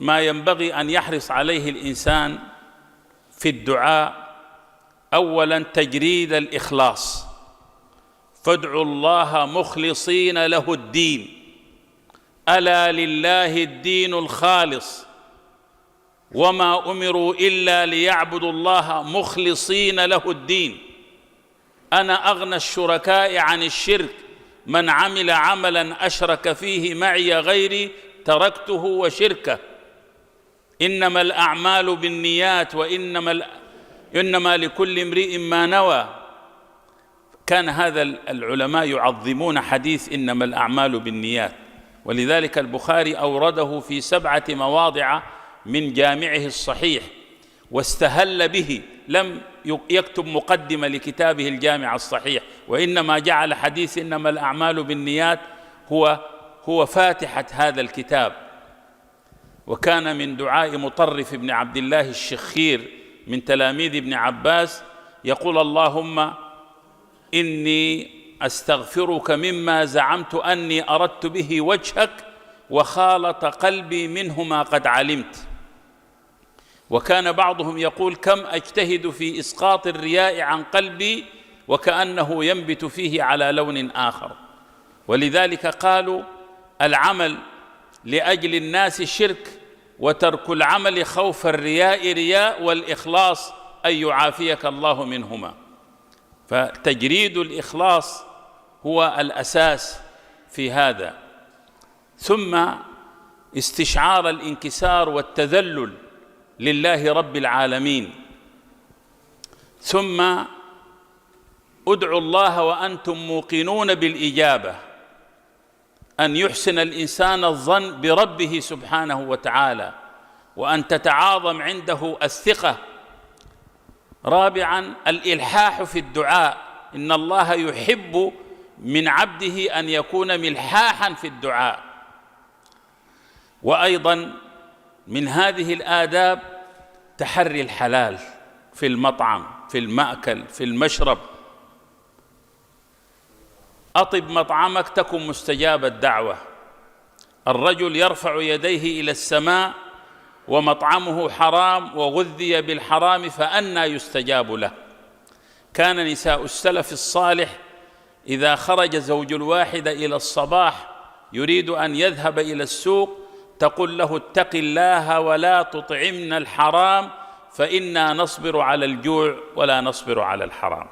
ما ينبغي أن يحرص عليه الإنسان في الدعاء: أولاً تجريد الإخلاص، فادعوا الله مخلصين له الدين، ألا لله الدين الخالص وما أمروا إلا ليعبدوا الله مخلصين له الدين. أنا أغنى الشركاء عن الشرك، من عمل عملاً أشرك فيه معي غيري تركته وشركه. إنما الأعمال بالنيات وإنما لكل امرئ ما نوى. كان هذا العلماء يعظمون حديث إنما الأعمال بالنيات، ولذلك البخاري أورده في 7 مواضع من جامعه الصحيح واستهل به، لم يكتب مقدمة لكتابه الجامع الصحيح، وإنما جعل حديث إنما الأعمال بالنيات هو فاتحة هذا الكتاب. وكان من دعاء مطرف بن عبد الله الشخير من تلاميذ ابن عباس يقول: اللهم إني أستغفرك مما زعمت أني أردت به وجهك وخالط قلبي منه ما قد علمت. وكان بعضهم يقول: كم أجتهد في إسقاط الرياء عن قلبي وكأنه ينبت فيه على لون آخر. ولذلك قالوا: العمل لأجل الناس شرك، وترك العمل خوف الرياء رياء، والإخلاص أن يعافيك الله منهما. فتجريد الإخلاص هو الأساس في هذا، ثم استشعار الانكسار والتذلل لله رب العالمين، ثم ادعوا الله وأنتم موقنون بالإجابة، أن يحسن الإنسان الظن بربه سبحانه وتعالى، وأن تتعاظم عنده الثقة. رابعاً الإلحاح في الدعاء، إن الله يحب من عبده أن يكون ملحاحاً في الدعاء. وأيضاً من هذه الآداب تحري الحلال في المطعم، في المأكل، في المشرب. أطب مطعمك تكن مستجاب الدعوة. الرجل يرفع يديه إلى السماء ومطعمه حرام وغذي بالحرام، فأنى يستجاب له؟ كان نساء السلف الصالح إذا خرج زوج الواحد إلى الصباح يريد أن يذهب إلى السوق تقول له: اتق الله ولا تطعمنا الحرام فإنا نصبر على الجوع ولا نصبر على الحرام.